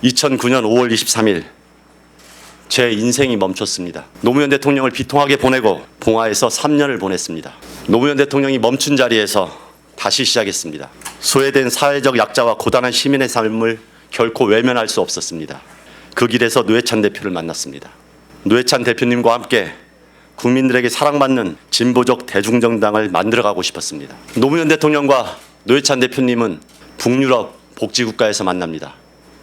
2009년 5월 23일 제 인생이 멈췄습니다. 노무현 대통령을 비통하게 보내고 봉화에서 3년을 보냈습니다. 노무현 대통령이 멈춘 자리에서 다시 시작했습니다. 소외된 사회적 약자와 고단한 시민의 삶을 결코 외면할 수 없었습니다. 그 길에서 노회찬 대표를 만났습니다. 노회찬 대표님과 함께 국민들에게 사랑받는 진보적 대중정당을 만들어가고 싶었습니다. 노무현 대통령과 노회찬 대표님은 북유럽 복지국가에서 만납니다.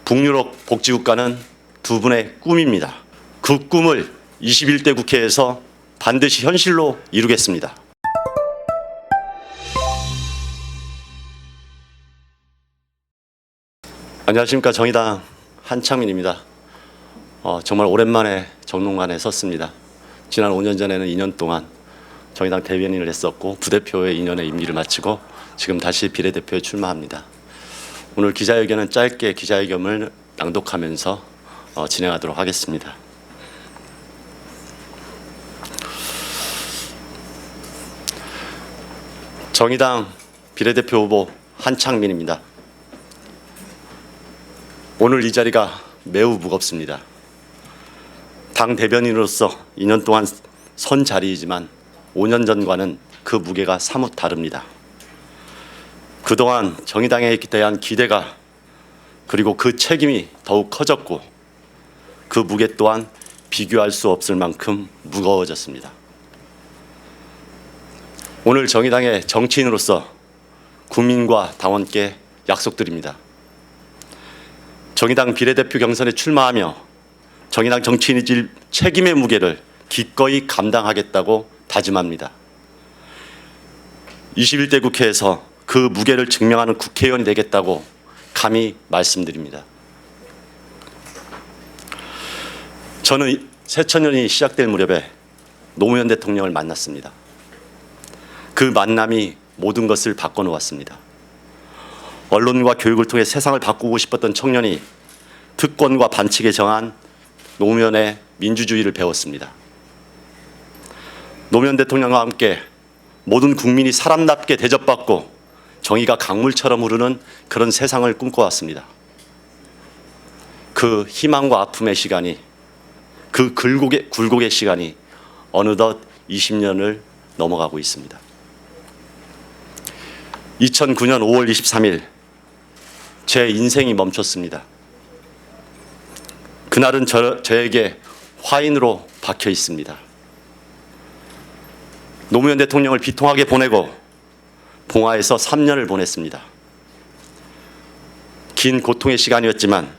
북유럽 복지국가는 두 분의 꿈입니다. 그 꿈을 21대 국회에서 반드시 현실로 이루겠습니다. 안녕하십니까. 정의당 한창민입니다. 정말 오랜만에 정론관에 섰습니다. 지난 5년 전에는 2년 동안 정의당 대변인을 했었고 부대표의 2년의 임기를 마치고 지금 다시 비례대표에 출마합니다. 오늘 기자회견은 짧게 기자회견을 낭독하면서 진행하도록 하겠습니다. 정의당 비례대표 후보 한창민입니다. 오늘 이 자리가 매우 무겁습니다. 당 대변인으로서 2년 동안 선 자리이지만 5년 전과는 그 무게가 사뭇 다릅니다. 그동안 정의당에 대한 기대가 그리고 그 책임이 더욱 커졌고 그 무게 또한 비교할 수 없을 만큼 무거워졌습니다. 오늘 정의당의 정치인으로서 국민과 당원께 약속드립니다. 정의당 비례대표 경선에 출마하며 정의당 정치인이 질 책임의 무게를 기꺼이 감당하겠다고 다짐합니다. 21대 국회에서 그 무게를 증명하는 국회의원이 되겠다고 감히 말씀드립니다. 저는 새천년이 시작될 무렵에 노무현 대통령을 만났습니다. 그 만남이 모든 것을 바꿔놓았습니다. 언론과 교육을 통해 세상을 바꾸고 싶었던 청년이 특권과 반칙에 정한 노무현의 민주주의를 배웠습니다. 노무현 대통령과 함께 모든 국민이 사람답게 대접받고 정의가 강물처럼 흐르는 그런 세상을 꿈꿔왔습니다. 그 희망과 아픔의 시간이, 그 굴곡의 시간이 어느덧 20년을 넘어가고 있습니다. 2009년 5월 23일 제 인생이 멈췄습니다. 그날은 저에게 화인으로 박혀 있습니다. 노무현 대통령을 비통하게 보내고 봉화에서 3년을 보냈습니다. 긴 고통의 시간이었지만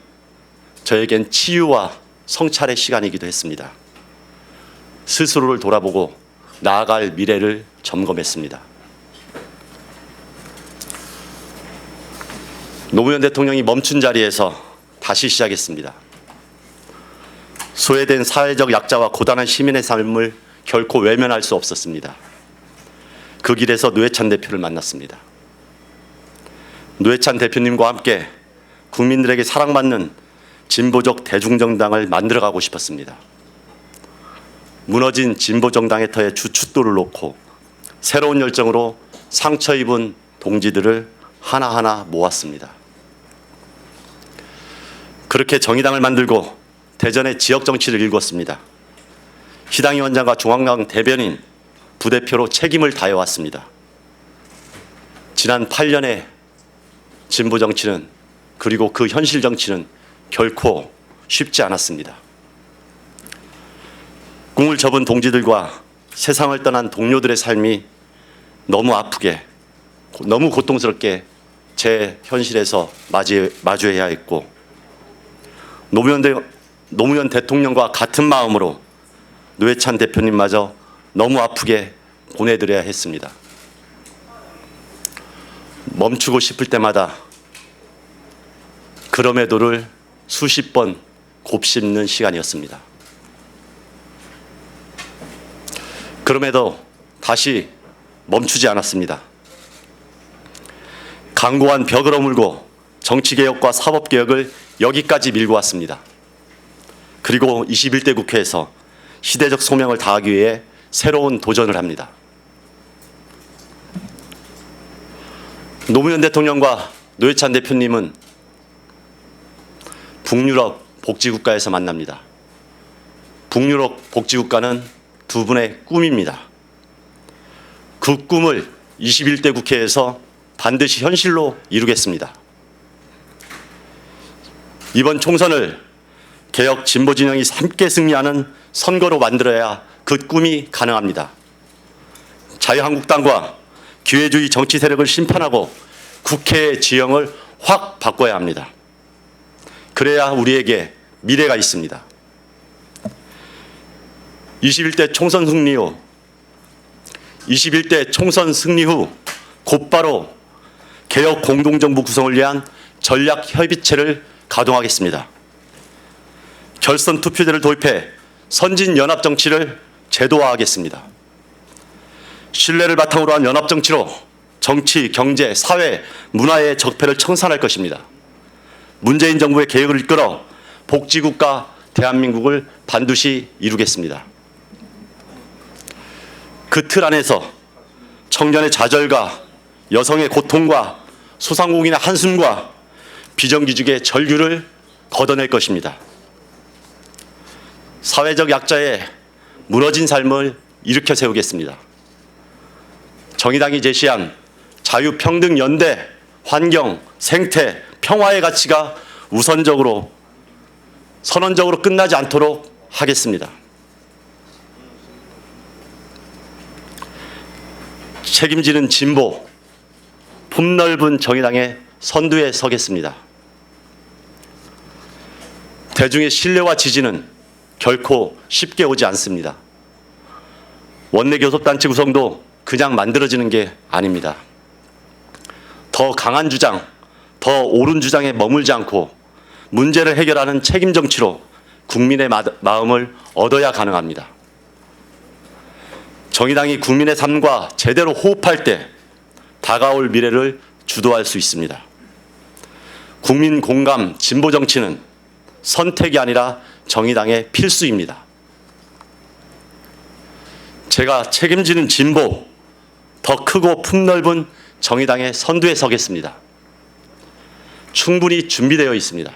저에겐 치유와 성찰의 시간이기도 했습니다. 스스로를 돌아보고 나아갈 미래를 점검했습니다. 노무현 대통령이 멈춘 자리에서 다시 시작했습니다. 소외된 사회적 약자와 고단한 시민의 삶을 결코 외면할 수 없었습니다. 그 길에서 노회찬 대표를 만났습니다. 노회찬 대표님과 함께 국민들에게 사랑받는 진보적 대중정당을 만들어가고 싶었습니다. 무너진 진보정당의 터에 주춧돌을 놓고 새로운 열정으로 상처 입은 동지들을 하나하나 모았습니다. 그렇게 정의당을 만들고 대전의 지역 정치를 일궜습니다. 희당위원장과 중앙당 대변인, 부대표로 책임을 다해왔습니다. 지난 8년의 진보 정치는 그리고 그 현실 정치는 결코 쉽지 않았습니다. 꿈을 접은 동지들과 세상을 떠난 동료들의 삶이 너무 아프게, 너무 고통스럽게 제 현실에서 마주해야 했고 노무현 대통령과 같은 마음으로 노회찬 대표님마저 너무 아프게 보내드려야 했습니다. 멈추고 싶을 때마다 그럼에도를 수십 번 곱씹는 시간이었습니다. 그럼에도 다시 멈추지 않았습니다. 강고한 벽을 허물고 정치개혁과 사법개혁을 여기까지 밀고 왔습니다. 그리고 21대 국회에서 시대적 소명을 다하기 위해 새로운 도전을 합니다. 노무현 대통령과 노회찬 대표님은 북유럽 복지국가에서 만납니다. 북유럽 복지국가는 두 분의 꿈입니다. 그 꿈을 21대 국회에서 반드시 현실로 이루겠습니다. 이번 총선을 개혁 진보 진영이 함께 승리하는 선거로 만들어야 그 꿈이 가능합니다. 자유한국당과 기회주의 정치 세력을 심판하고 국회의 지형을 확 바꿔야 합니다. 그래야 우리에게 미래가 있습니다. 21대 총선 승리 후 곧바로 개혁 공동정부 구성을 위한 전략협의체를 가동하겠습니다. 결선 투표제를 도입해 선진 연합 정치를 제도화하겠습니다. 신뢰를 바탕으로 한 연합 정치로 정치, 경제, 사회, 문화의 적폐를 청산할 것입니다. 문재인 정부의 개혁을 이끌어 복지국가 대한민국을 반드시 이루겠습니다. 그 틀 안에서 청년의 좌절과 여성의 고통과 소상공인의 한숨과 비정규직의 절규를 걷어낼 것입니다. 사회적 약자의 무너진 삶을 일으켜 세우겠습니다. 정의당이 제시한 자유평등 연대, 환경, 생태, 평화의 가치가 우선적으로 선언적으로 끝나지 않도록 하겠습니다. 책임지는 진보, 품넓은 정의당의 선두에 서겠습니다. 대중의 신뢰와 지지는 결코 쉽게 오지 않습니다. 원내 교섭단체 구성도 그냥 만들어지는 게 아닙니다. 더 강한 주장, 더 옳은 주장에 머물지 않고 문제를 해결하는 책임 정치로 국민의 마음을 얻어야 가능합니다. 정의당이 국민의 삶과 제대로 호흡할 때 다가올 미래를 주도할 수 있습니다. 국민 공감 진보 정치는 선택이 아니라 정의당의 필수입니다. 제가 책임지는 진보, 더 크고 품넓은 정의당의 선두에 서겠습니다. 충분히 준비되어 있습니다.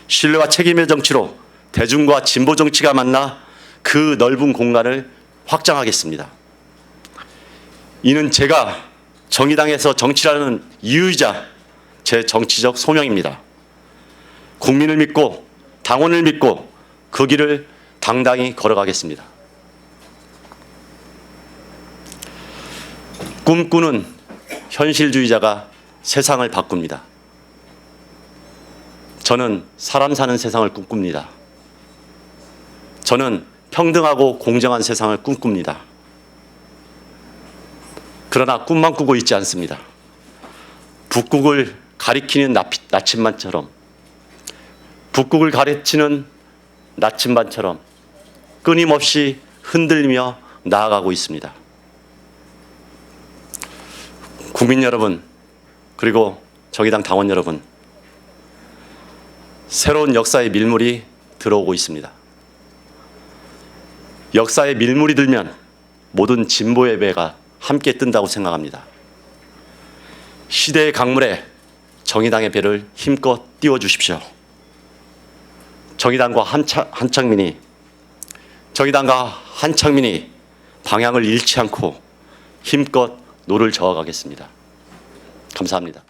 신뢰와 책임의 정치로 대중과 진보 정치가 만나 그 넓은 공간을 확장하겠습니다. 이는 제가 정의당에서 정치라는 이유이자 제 정치적 소명입니다. 국민을 믿고 당원을 믿고 그 길을 당당히 걸어가겠습니다. 꿈꾸는 현실주의자가 세상을 바꿉니다. 저는 사람 사는 세상을 꿈꿉니다. 저는 평등하고 공정한 세상을 꿈꿉니다. 그러나 꿈만 꾸고 있지 않습니다. 북극을 가리키는 나침반처럼 북극을 가르치는 나침반처럼 끊임없이 흔들리며 나아가고 있습니다. 국민 여러분, 그리고 정의당 당원 여러분, 새로운 역사의 밀물이 들어오고 있습니다. 역사의 밀물이 들면 모든 진보의 배가 함께 뜬다고 생각합니다. 시대의 강물에 정의당의 배를 힘껏 띄워주십시오. 정의당과 한창민이 방향을 잃지 않고 힘껏 노를 저어가겠습니다. 감사합니다.